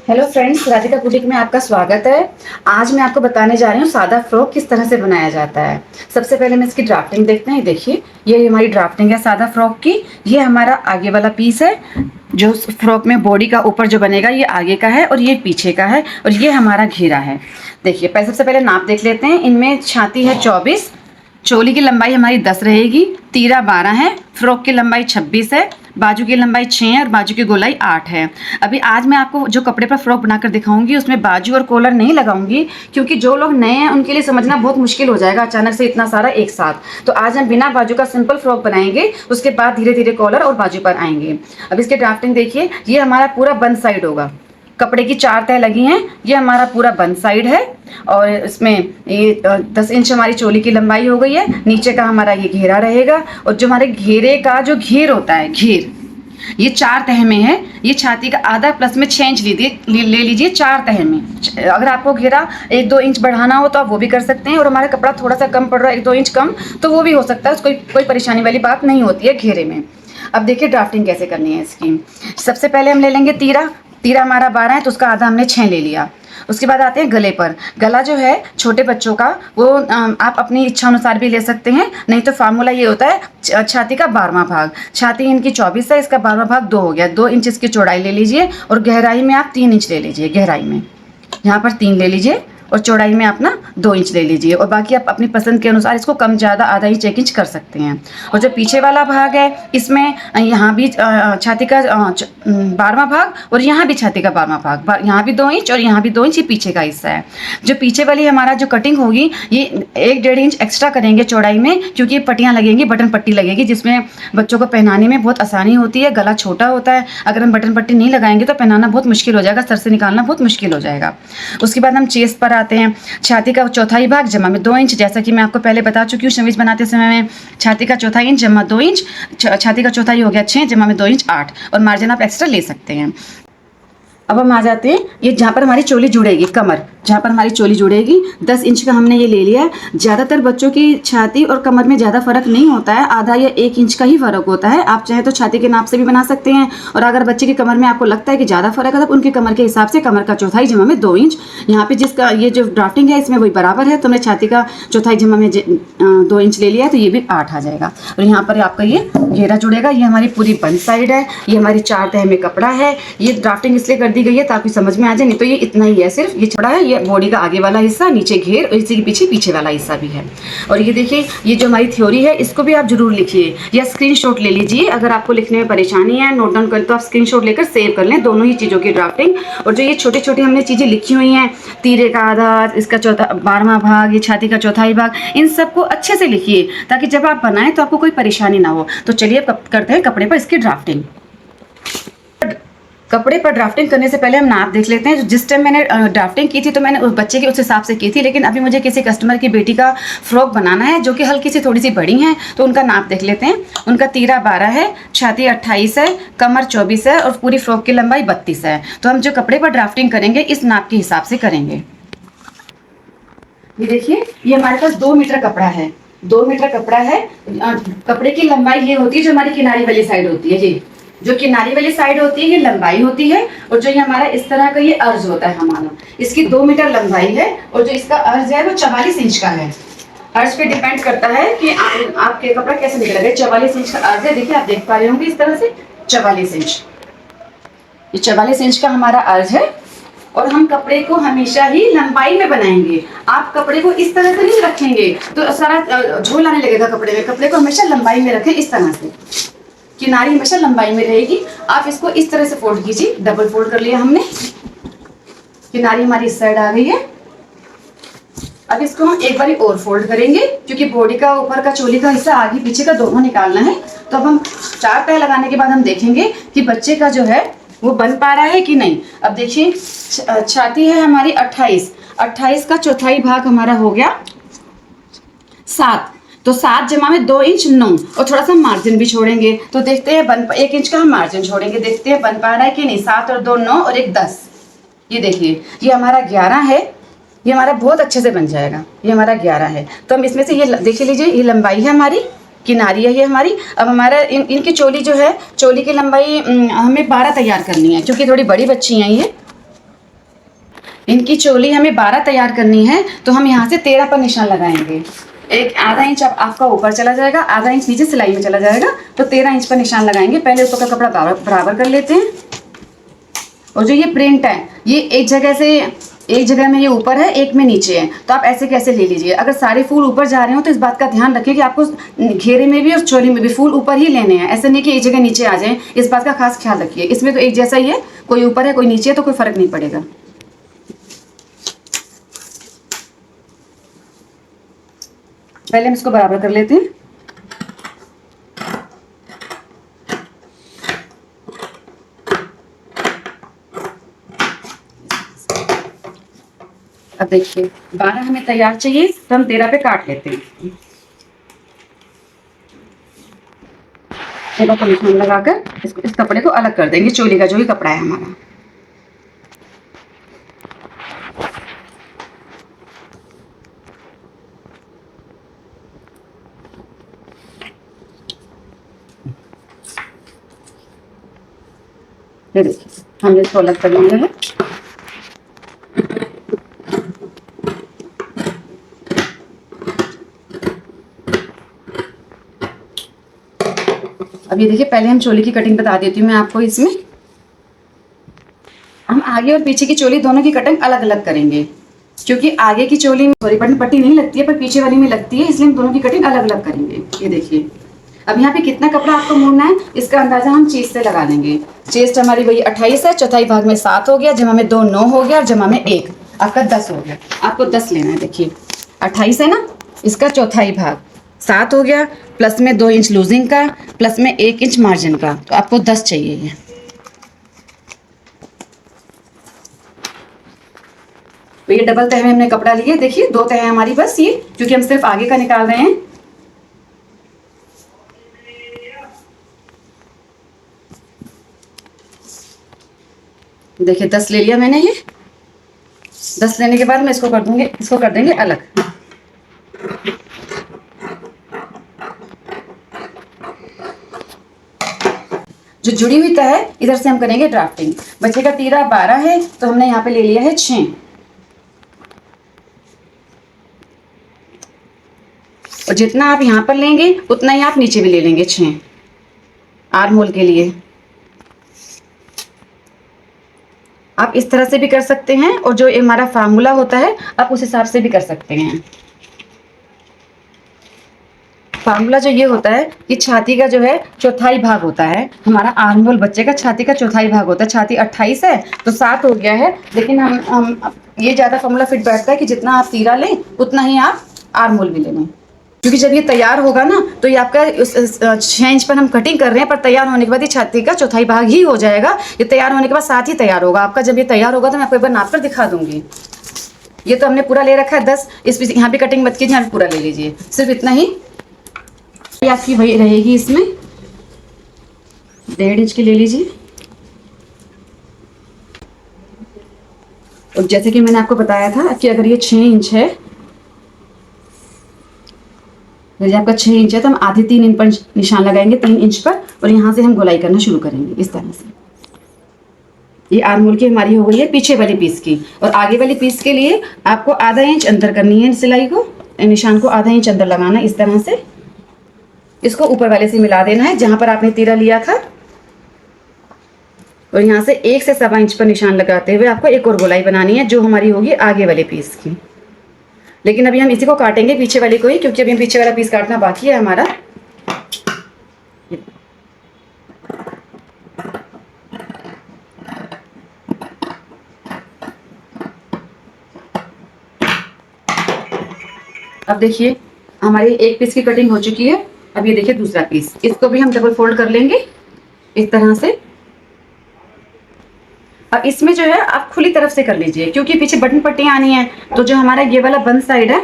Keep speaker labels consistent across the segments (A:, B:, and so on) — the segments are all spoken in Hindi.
A: हेलो फ्रेंड्स, राधिका बुटीक में आपका स्वागत है। आज मैं आपको बताने जा रही हूँ सादा फ्रॉक किस तरह से बनाया जाता है। सबसे पहले मैं इसकी ड्राफ्टिंग देखते हैं। देखिए, ये हमारी ड्राफ्टिंग है सादा फ्रॉक की। ये हमारा आगे वाला पीस है, जो फ्रॉक में बॉडी का ऊपर जो बनेगा ये आगे का है और ये पीछे का है, और ये हमारा घेरा है। देखिए, सबसे पहले नाप देख लेते हैं। इनमें छाती है 24, चोली की लंबाई हमारी 10 रहेगी, तीरा 12 है, फ्रॉक की लंबाई 26 है, बाजू की लंबाई 6 है और बाजू की गोलाई 8 है। अभी आज मैं आपको जो कपड़े पर फ्रॉक बनाकर दिखाऊंगी उसमें बाजू और कॉलर नहीं लगाऊंगी, क्योंकि जो लोग नए हैं उनके लिए समझना बहुत मुश्किल हो जाएगा अचानक से इतना सारा एक साथ। तो आज हम बिना बाजू का सिंपल फ्रॉक बनाएंगे, उसके बाद धीरे धीरे कॉलर और बाजू पर आएंगे। अब इसके ड्राफ्टिंग देखिए, ये हमारा पूरा बंद साइड होगा। कपड़े की 4 तह लगी हैं, ये हमारा पूरा बंद साइड है। और इसमें ये 10 इंच हमारी चोली की लंबाई हो गई है। नीचे का हमारा ये घेरा रहेगा, और जो हमारे घेरे का जो घेर होता है, घेर ये 4 तह में है। ये छाती का आधा प्लस में 6 इंच ले लीजिए 4 तह में। अगर आपको घेरा 1-2 इंच बढ़ाना हो तो आप वो भी कर सकते हैं, और हमारा कपड़ा थोड़ा सा कम पड़ रहा है 1-2 इंच कम, तो वो भी हो सकता है। कोई परेशानी वाली बात नहीं होती है घेरे में। अब देखिए ड्राफ्टिंग कैसे करनी है इसकी। सबसे पहले हम ले लेंगे तीरा। तीरा हमारा 12 है, तो उसका आधा हमने 6 ले लिया। उसके बाद आते हैं गले पर। गला जो है छोटे बच्चों का, वो आप अपनी इच्छा अनुसार भी ले सकते हैं, नहीं तो फार्मूला ये होता है छाती का 12वां भाग। छाती इनकी 24 है, इसका 12वां भाग 2 हो गया। 2 इंच इसकी चौड़ाई ले लीजिए, और गहराई में आप 3 इंच ले लीजिए। गहराई में यहाँ पर 3 ले लीजिए, और चौड़ाई में अपना 2 इंच ले लीजिए, और बाकी आप अपनी पसंद के अनुसार इसको कम ज़्यादा आधा इंच 1 इंच कर सकते हैं। और जो पीछे वाला भाग है, इसमें यहाँ भी छाती का 12वां भाग, और यहाँ भी छाती का 12वां भाग, यहाँ भी 2 इंच और यहाँ भी 2 इंच, ये पीछे का हिस्सा है। जो पीछे वाली हमारा जो कटिंग होगी, ये 1-1.5 इंच एक्स्ट्रा करेंगे चौड़ाई में, क्योंकि ये पट्टियाँ लगेंगी, बटन पट्टी लगेगी, जिसमें बच्चों को पहनाने में बहुत आसानी होती है। गला छोटा होता है, अगर हम बटन पट्टी नहीं लगाएंगे तो पहनाना बहुत मुश्किल हो जाएगा, सर से निकालना बहुत मुश्किल हो जाएगा। उसके बाद हम चेस्ट पर आते हैं। छाती का चौथाई भाग जमा में 2 इंच, जैसा कि मैं आपको पहले बता चुकी हूँ समीज बनाते समय में। छाती का चौथाई इंच जमा 2 इंच, छाती का चौथाई हो गया 6, जमा में 2 इंच 8, और मार्जिन आप एक्स्ट्रा ले सकते हैं। अब हम आ जाते हैं ये जहाँ पर हमारी चोली जुड़ेगी, कमर जहाँ पर हमारी चोली जुड़ेगी, 10 इंच का हमने ये ले लिया है। ज़्यादातर बच्चों की छाती और कमर में ज़्यादा फर्क नहीं होता है, आधा या 1 इंच का ही फर्क होता है। आप चाहे तो छाती के नाप से भी बना सकते हैं, और अगर बच्चे की कमर में आपको लगता है कि ज़्यादा फर्क है तो उनकी कमर के हिसाब से कमर का चौथाई जमा में 2 इंच। यहाँ पे जिसका ये जो ड्राफ्टिंग है इसमें वही बराबर है, तो हमने छाती का चौथाई जमा में 2 इंच ले लिया है, तो ये भी 8 आ जाएगा। और यहाँ पर आपका ये घेरा जुड़ेगा। ये हमारी पूरी बंद साइड है, ये हमारी 4 तह में कपड़ा है। ये ड्राफ्टिंग इसलिए कर दी गई है ताकि समझ में आ जाए, नहीं तो ये इतना ही है, सिर्फ ये छोड़ा है। ये बॉडी का आगे वाला हिस्सा, नीचे घेर, और इसी के पीछे वाला हिस्सा भी है। और ये देखिए, ये जो हमारी थ्योरी है इसको भी आप जरूर लिखिए या स्क्रीनशॉट ले लीजिए। अगर आपको लिखने में परेशानी है, नोट डाउन करें तो आप स्क्रीनशॉट लेकर सेव कर लें दोनों ही चीज़ों की ड्राफ्टिंग। और जो ये छोटी छोटी हमने चीज़ें लिखी हुई हैं, तीरे का आधा, इसका 12वां भाग, ये छाती का चौथाई भाग, इन सबको अच्छे से लिखिए ताकि जब आप बनाएं तो आपको कोई परेशानी ना हो। तो चलिए अब करते हैं कपड़े पर इसकी ड्राफ्टिंग। कपड़े पर ड्राफ्टिंग करने से पहले हम नाप देख लेते हैं। जिस टाइम मैंने ड्राफ्टिंग की थी तो मैंने उस बच्चे के उस हिसाब से की थी, लेकिन अभी मुझे किसी कस्टमर की बेटी का फ्रॉक बनाना है जो कि हल्की सी थोड़ी सी बड़ी हैं, तो उनका नाप देख लेते हैं। उनका तीरा 12 है, छाती 28 है, कमर 24 है, और पूरी फ्रॉक की लंबाई 32 है। तो हम जो कपड़े पर ड्राफ्टिंग करेंगे इस नाप के हिसाब से करेंगे। ये देखिए, ये हमारे पास 2 मीटर कपड़ा है। 2 मीटर कपड़ा है। कपड़े की लंबाई ये होती है जो हमारी किनारी वाली साइड होती है। ये जो किनारी वाली साइड होती है ये लंबाई होती है, और जो ये हमारा इस तरह का ये अर्ज होता है हमारा, इसकी 2 मीटर लंबाई है, और जो इसका अर्ज है वो 44 इंच का है। अर्ज पे डिपेंड करता है कि आपके कपड़ा कैसे निकलेगा। 44 इंच का अर्ज है। देखिए, आप देख पा रहे होंगे इस तरह से 44 इंच, ये 44 इंच का हमारा अर्ज है। और हम कपड़े को हमेशा ही लंबाई में बनाएंगे। आप कपड़े को इस तरह से नहीं रखेंगे तो सारा झोल आने लगेगा कपड़े में। कपड़े को हमेशा लंबाई में रखें, इस तरह से। किनारी हमेशा लंबाई में रहेगी। आप इसको इस तरह से फोल्ड कीजिए। डबल फोल्ड कर लिया हमने। किनारी हमारी इस साइड आ गई है। अब इसको हम एक बार और फोल्ड करेंगे, क्योंकि बॉडी का ऊपर का चोली का हिस्सा आगे पीछे का दोनों निकालना है। तो अब हम 4 तह लगाने के बाद हम देखेंगे कि बच्चे का जो है वो बन पा रहा है कि नहीं। अब देखिए, छाती है हमारी 28 का चौथाई भाग हमारा हो गया 7, तो 7 जमा में 2 इंच 9, और थोड़ा सा मार्जिन भी छोड़ेंगे। तो देखते हैं 1 इंच का हम मार्जिन छोड़ेंगे, देखते हैं बन पा रहा है कि नहीं। 7 और 2 9 और 1 10। ये देखिए, ये हमारा 11 है। ये हमारा बहुत अच्छे से बन जाएगा। ये हमारा 11 है। तो हम इसमें से ये देख लीजिए, ये लंबाई है हमारी, किनारी है ये हमारी। अब हमारा इनकी चोली जो है, चोली की लंबाई हमें 12 तैयार करनी है, क्योंकि थोड़ी बड़ी बच्ची हैं ये। इनकी चोली हमें 12 तैयार करनी है, तो हम यहाँ से 13 पर निशान लगाएंगे। एक आधा इंच आपका ऊपर चला जाएगा, आधा इंच नीचे सिलाई में चला जाएगा, तो 13 इंच पर निशान लगाएंगे। पहले ऊपर का कपड़ा बराबर कर लेते हैं। और जो ये प्रिंट है, ये एक जगह में ये ऊपर है, एक में नीचे है, तो आप ऐसे कैसे ले लीजिए। अगर सारे फूल ऊपर जा रहे हो तो इस बात का ध्यान रखिए कि आपको घेरे में भी और चोली में भी फूल ऊपर ही लेने हैं, ऐसे नहीं कि एक जगह नीचे आ जाए। इस बात का खास ख्याल रखिए। इसमें तो एक जैसा ही है, कोई ऊपर है कोई नीचे है, तो कोई फर्क नहीं पड़ेगा। पहले हम इसको बराबर कर लेते हैं। अब देखिए 12 हमें तैयार चाहिए, तो हम 13 पे काट लेते हैं। 13 को निशान लगाकर इस कपड़े को अलग कर देंगे, चोली का जो भी कपड़ा है हमारा। ये देखिए हमने इसको अलग कर लिया है। अब ये देखिए, पहले हम चोली की कटिंग बता देती हूँ मैं आपको। इसमें हम आगे और पीछे की चोली दोनों की कटिंग अलग अलग करेंगे, क्योंकि आगे की चोली में सॉरी बटन पट्टी नहीं लगती है, पर पीछे वाली में लगती है, इसलिए हम दोनों की कटिंग अलग अलग करेंगे। ये देखिए, अब यहाँ पे कितना कपड़ा आपको मोड़ना है इसका अंदाजा हम चेस्ट से लगा लेंगे। चेस्ट हमारी वही 28 है, चौथाई भाग में 7 हो गया, जमा में 2 9 हो गया, और जमा में 1 आपका 10 हो गया। आपको 10 लेना है। देखिए 28 है ना, इसका चौथाई भाग 7 हो गया, प्लस में 2 इंच लूजिंग का, प्लस में 1 इंच मार्जिन का, तो आपको 10 चाहिए ये। तो ये डबल तह में हमने कपड़ा लिया। देखिए 2 तह हमारी बस ये, क्योंकि हम सिर्फ आगे का निकाल रहे हैं। देखिए 10 ले लिया मैंने। ये 10 लेने के बाद मैं इसको कर देंगे अलग। जो जुड़ी हुई तह है इधर से हम करेंगे ड्राफ्टिंग। बच्चे का तीरा 12 है, तो हमने यहाँ पे ले लिया है 6, और जितना आप यहाँ पर लेंगे उतना ही आप नीचे भी ले लेंगे 6 आर्म होल के लिए। आप इस तरह से भी कर सकते हैं, और जो हमारा फार्मूला होता है आप उस हिसाब से भी कर सकते हैं। फार्मूला जो ये होता है कि छाती का जो है चौथाई भाग होता है, हमारा आर्म होल बच्चे का छाती का चौथाई भाग होता है। छाती 28 है तो 7 हो गया है, लेकिन हम ये ज़्यादा फार्मूला फिट बैठता है कि जितना आप तीरा लें उतना ही आप आर्म होल भी ले लें। क्योंकि जब ये तैयार होगा ना, तो ये आपका 6 इंच पर हम कटिंग कर रहे हैं, पर तैयार होने के बाद ये छाती का चौथाई भाग ही हो जाएगा। ये तैयार होने के बाद साथ ही तैयार होगा आपका। जब ये तैयार होगा तो मैं आपको एक बार नाप कर दिखा दूंगी। ये तो हमने पूरा ले रखा है 10, इस यहाँ भी कटिंग मत कीजिए, यहाँ भी पूरा ले लीजिए, सिर्फ इतना ही आपकी वही रहेगी। इसमें 1.5 इंच की ले लीजिए। और जैसे कि मैंने आपको बताया था कि अगर ये 6 इंच है, यदि आपका 6 इंच है तो हम आधे 3 इंच पर निशान लगाएंगे, 3 इंच पर, और यहाँ से हम गोलाई करना शुरू करेंगे इस तरह से। ये आर्म होल की हमारी हो गई है पीछे वाली पीस की। और आगे वाली पीस के लिए आपको आधा इंच अंदर करनी है सिलाई को, निशान को आधा इंच अंदर लगाना इस तरह से। इसको ऊपर वाले से मिला देना है जहां पर आपने तीरा लिया था, और यहाँ से 1 से 1.25 इंच पर निशान लगाते हुए आपको एक और गोलाई बनानी है, जो हमारी होगी आगे वाले पीस की। लेकिन अभी हम इसी को काटेंगे, पीछे वाले को ही, क्योंकि अभी हम पीछे वाला पीस काटना बाकी है हमारा। अब देखिए हमारी एक पीस की कटिंग हो चुकी है। अब ये देखिए दूसरा पीस, इसको भी हम डबल फोल्ड कर लेंगे इस तरह से। अब इसमें जो है आप खुली तरफ से कर लीजिए, क्योंकि पीछे बटन पट्टियां आनी है। तो जो हमारा ये वाला बंद साइड है,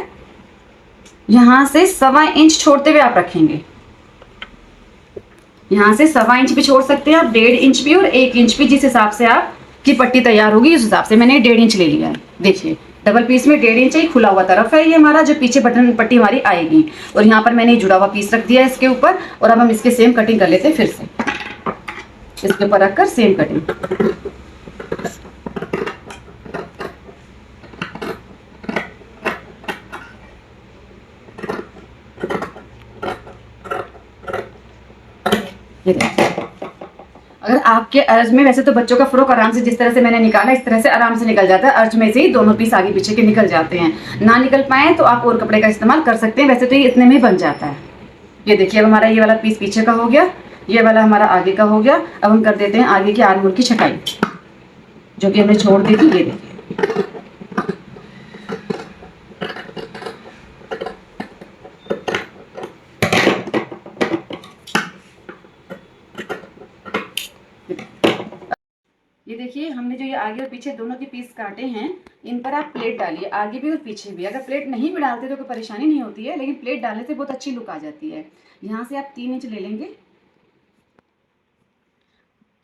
A: यहाँ से 1.25 इंच छोड़ते हुए आप रखेंगे। यहाँ से 1.25 इंच भी छोड़ सकते हैं आप, 1.5 इंच भी और 1 इंच भी, जिस हिसाब से आपकी पट्टी तैयार होगी उस हिसाब से। मैंने 1.5 इंच ले लिया है। देखिए डबल पीस में 1.5 इंच ही खुला हुआ तरफ है ये हमारा, जो पीछे बटन पट्टी हमारी आएगी। और यहाँ पर मैंने जुड़ा हुआ पीस रख दिया है इसके ऊपर। और अब हम इसके सेम कटिंग कर लेते हैं फिर से, इसके ऊपर रखकर सेम कटिंग। ये देखिए, अगर आपके अर्ज में, वैसे तो बच्चों का फ्रॉक आराम से जिस तरह से मैंने निकाला इस तरह से आराम से निकल जाता है, अर्ज में से ही दोनों पीस आगे पीछे के निकल जाते हैं। ना निकल पाए तो आप और कपड़े का इस्तेमाल कर सकते हैं, वैसे तो ये इतने में बन जाता है। ये देखिए, अब हमारा ये वाला पीस पीछे का हो गया, ये वाला हमारा आगे का हो गया। अब हम कर देते हैं आगे की आर्मोल की छटाई, जो कि हमने छोड़ दी थी। ये देखिए, ये देखिए, हमने जो ये आगे और पीछे दोनों के पीस काटे हैं, इन पर आप प्लेट डालिए, आगे भी और पीछे भी। अगर प्लेट नहीं भी डालते तो कोई परेशानी नहीं होती है, लेकिन प्लेट डालने से बहुत अच्छी लुक आ जाती है। यहाँ से आप 3 इंच ले लेंगे,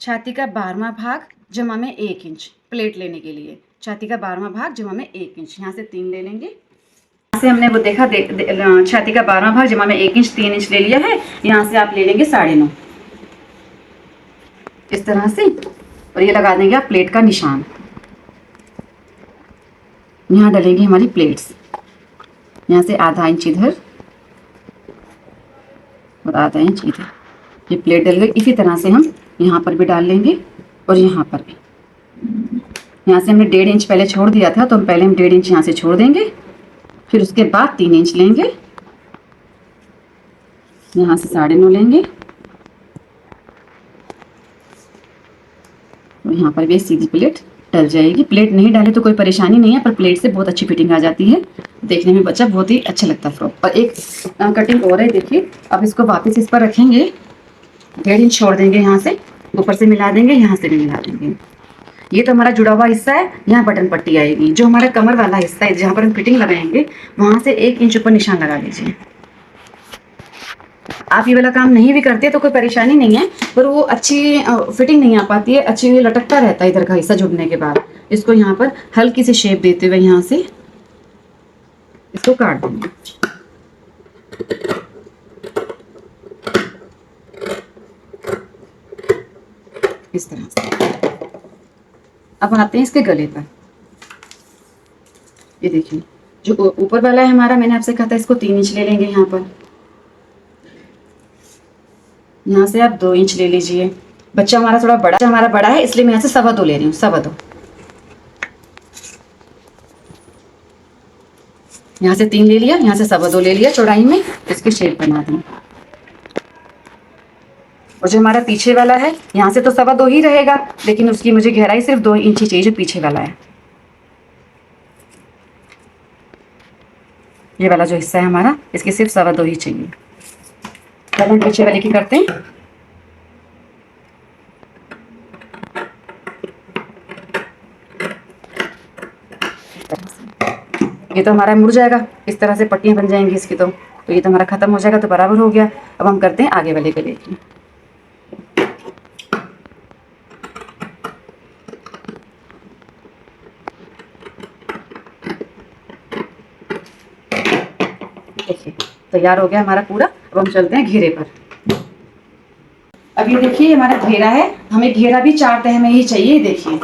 A: छाती का 12वां भाग जमा में 1 इंच प्लेट लेने के लिए, छाती का 12वां भाग जमा में 1 इंच, यहाँ से 3 ले लेंगे। यहाँ से हमने वो देखा छाती का 12वां भाग जमा में 1 इंच, 3 इंच ले लिया है। यहाँ से आप ले लेंगे 9.5 इस तरह से, और ये लगा देंगे आप प्लेट का निशान। यहाँ डालेंगे हमारी प्लेट्स, यहाँ से आधा इंच इधर और आधा इंच इधर, ये प्लेट डल गई। इसी तरह से हम यहाँ पर भी डाल लेंगे और यहाँ पर भी। यहाँ से हमने 1.5 इंच पहले छोड़ दिया था, तो हम पहले 1.5 इंच यहाँ से छोड़ देंगे, फिर उसके बाद 3 इंच लेंगे, यहाँ से 9.5 लेंगे और यहाँ पर भी सीधी प्लेट डल जाएगी। प्लेट नहीं डाले तो कोई परेशानी नहीं है, पर प्लेट से बहुत अच्छी फिटिंग आ जाती है, देखने में बच्चा बहुत ही अच्छा लगता है फ्रॉक। और एक कटिंग और है, देखिए। अब इसको वापस इस पर रखेंगे, 1.5 इंच छोड़ देंगे, यहाँ से ऊपर से मिला देंगे, यहाँ से भी मिला देंगे। ये तो हमारा जुड़ा हुआ हिस्सा है, यहाँ बटन पट्टी आएगी। जो हमारा कमर वाला हिस्सा है, जहाँ पर हम फिटिंग लगाएंगे, वहाँ से 1 इंच ऊपर निशान लगा लीजिए। आप ये वाला काम नहीं भी करते तो कोई परेशानी नहीं है, पर वो अच्छी फिटिंग नहीं आ पाती है, अच्छी लटकता रहता है इधर का हिस्सा जुड़ने के बाद। इसको यहाँ पर हल्की सी शेप देते हुए यहाँ से इसको काट देंगे। इस तरह से। अब आते हैं इसके गले पर। ये देखिए, जो ऊपर वाला है हमारा, मैंने आपसे कहा था इसको 3 इंच ले लेंगे। यहाँ पर, यहाँ से आप 2 इंच ले लीजिए। बच्चा हमारा बड़ा है, इसलिए मैं यहाँ से 2.25 ले रही हूँ, 2.25। यहाँ से 3 ले लिया, यहाँ से 2.25 ले लिया चौड़ाई में, इसकी शेप बना दी। और जो हमारा पीछे वाला है, यहाँ से तो 2.25 ही रहेगा, लेकिन उसकी मुझे गहराई सिर्फ 2 इंच ही चाहिए, जो पीछे वाला है। ये वाला जो हिस्सा है हमारा, इसकी सिर्फ 2.25 ही चाहिए। पहले हम पीछे वाले की करते हैं। ये तो हमारा मुड़ जाएगा, इस तरह से पट्टियां बन जाएंगी इसकी, तो ये तो हमारा खत्म हो जाएगा, तो बराबर हो गया। अब हम करते हैं आगे वाले गले की। देखिए, तैयार हो गया हमारा पूरा। अब हम चलते हैं घेरे पर। अब ये देखिए, हमारा घेरा है, हमें घेरा भी 4 तह में ही चाहिए। देखिए,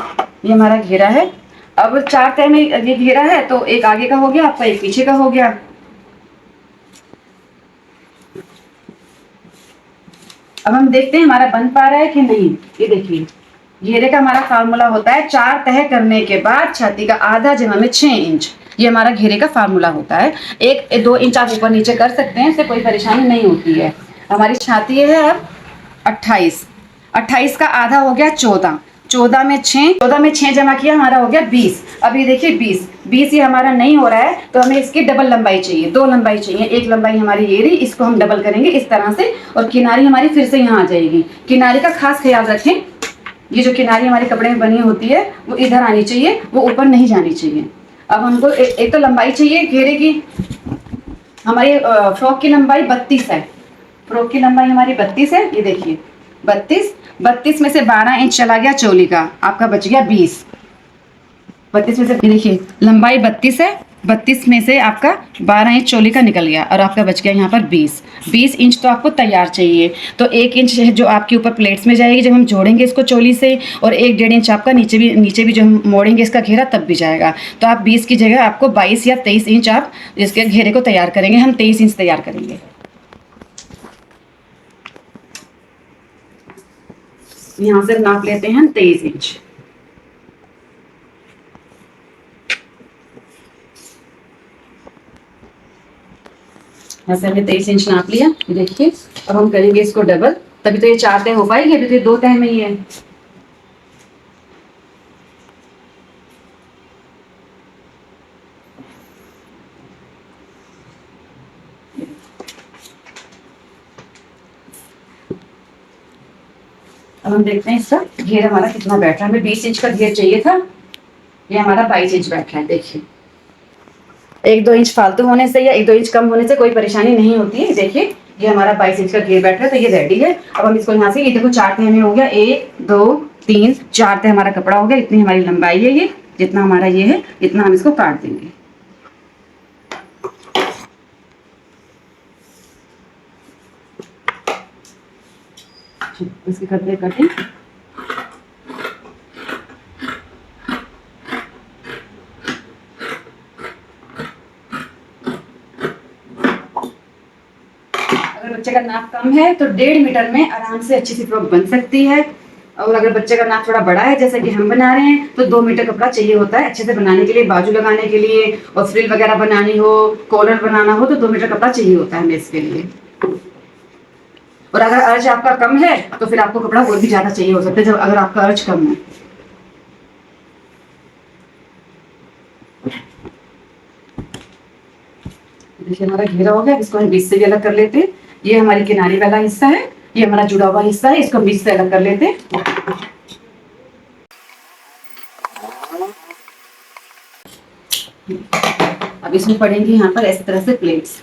A: ये हमारा घेरा है। अब 4 तह में ये घेरा है, तो एक आगे का हो गया आपका, एक पीछे का हो गया। अब हम देखते हैं हमारा बन पा रहा है कि नहीं। ये देखिए, घेरे का हमारा फार्मूला होता है 4 तह करने के बाद छाती का आधा जमा में 6 इंच। ये हमारा घेरे का फार्मूला होता है। 1-2 इंच आप ऊपर नीचे कर सकते हैं, इससे कोई परेशानी नहीं होती है। हमारी छाती है अब 28, 28 का आधा हो गया 14, 14 में 6 जमा किया, हमारा हो गया 20। अब ये देखिए 20 ये हमारा नहीं हो रहा है, तो हमें इसकी डबल लंबाई चाहिए, 2 लंबाई चाहिए। एक लंबाई हमारी ये रही, इसको हम डबल करेंगे इस तरह से, और किनारी हमारी फिर से यहाँ आ जाएगी। किनारी का खास ख्याल रखें, ये जो किनारी हमारे कपड़े में बनी होती है वो इधर आनी चाहिए, वो ऊपर नहीं जानी चाहिए। अब हमको एक तो लंबाई चाहिए घेरे की। हमारी फ्रॉक की लंबाई 32 है, फ्रॉक की लंबाई हमारी 32 है। ये देखिए 32 में से 12 इंच चला गया चोली का, आपका बच गया 20। 32 में से, देखिए लंबाई 32 है, 32 में से आपका 12 इंच चोली का निकल गया, और आपका बच गया यहाँ पर 20 इंच तो आपको तैयार चाहिए। तो 1 इंच जो आपके ऊपर प्लेट्स में जाएगी जब हम जोड़ेंगे इसको चोली से, और 1-1.5 इंच आपका नीचे भी जो हम मोड़ेंगे इसका घेरा तब भी जाएगा। तो आप 20 की जगह आपको 22 या 23 इंच आप इसके घेरे को तैयार करेंगे। हम 23 इंच तैयार करेंगे। यहाँ से नाप लेते हैं हम 23 इंच। ऐसे हमने 23 इंच नाप लिया। देखिए अब हम करेंगे इसको डबल, तभी तो ये 4 तह हो पाएगी, अभी तो ये 2 तह में ही है। अब हम देखते हैं इसका घेर हमारा कितना बैठ रहा है। हमें 20 इंच का घेर चाहिए था, ये हमारा 22 इंच बैठ रहा है। देखिए 1-2 इंच फालतू होने से या 1-2 इंच कम होने से कोई परेशानी नहीं होती है। देखिए ये हमारा 22 इंच का घेर बैठ रहा है, तो ये रेडी है। अब हम इसको यहाँ से, ये देखो 4 तह में हो गया, 1 2 3 4 तह हमारा कपड़ा हो गया। इतनी हमारी लंबाई है, ये जितना हमारा ये है इतना हम इसको काट देंगे। इसकी करते कटिंग। अगर बच्चे का नाप कम है तो 1.5 मीटर में आराम से अच्छी सी फ्रॉक बन सकती है। और अगर बच्चे का नाप थोड़ा बड़ा है जैसे कि हम बना रहे हैं तो 2 मीटर कपड़ा चाहिए होता है अच्छे से बनाने के लिए, बाजू लगाने के लिए, और फ्रिल वगैरह बनानी हो, कॉलर बनाना हो तो 2 मीटर कपड़ा चाहिए होता है हमें इसके लिए। और अगर अर्ज आपका कम है तो फिर आपको कपड़ा और भी ज्यादा चाहिए हो सकता है, जब अगर आपका अर्ज कम है। देखिए हमारा घेरा हो गया, इसको हम बीच से भी अलग कर लेते हैं। ये हमारी किनारे वाला हिस्सा है, ये हमारा जुड़ा हुआ हिस्सा है, इसको हम बीच से अलग कर लेते हैं। अब इसमें पड़ेंगे यहाँ पर इस तरह से प्लेट्स।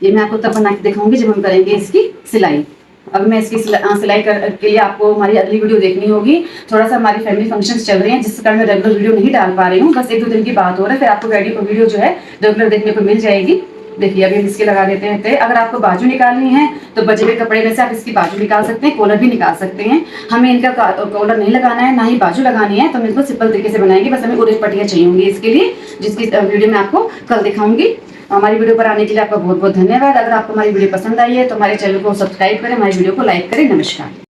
A: ये मैं आपको तब बना के दिखाऊंगी जब हम करेंगे इसकी सिलाई। अब मैं इसकी सिलाई के लिए आपको हमारी अगली वीडियो देखनी होगी। थोड़ा सा हमारी फैमिली फंक्शंस चल रहे हैं जिस कारण मैं रेगुलर वीडियो नहीं डाल पा रही हूँ, बस 1-2 दिन की बात हो रहा है, फिर आपको वीडियो जो है रेगुलर देखने को मिल जाएगी। देखिए अभी हम इसके लगा देते हैं। अगर आपको बाजू निकालनी है तो बचे हुए कपड़े में से आप इसकी बाजू निकाल सकते हैं, कॉलर भी निकाल सकते हैं। हमें इनका कॉलर नहीं लगाना है, ना ही बाजू लगानी है, तो हम इसको सिंपल तरीके से बनाएंगे। बस हमें ऑरेंज पट्टियां चाहिए होंगी इसके लिए, जिसकी वीडियो मैं आपको कल दिखाऊंगी। हमारी वीडियो पर आने के लिए आपका बहुत बहुत धन्यवाद। अगर आपको हमारी वीडियो पसंद आई है तो हमारे चैनल को सब्सक्राइब करें, हमारी वीडियो को लाइक करें। नमस्कार।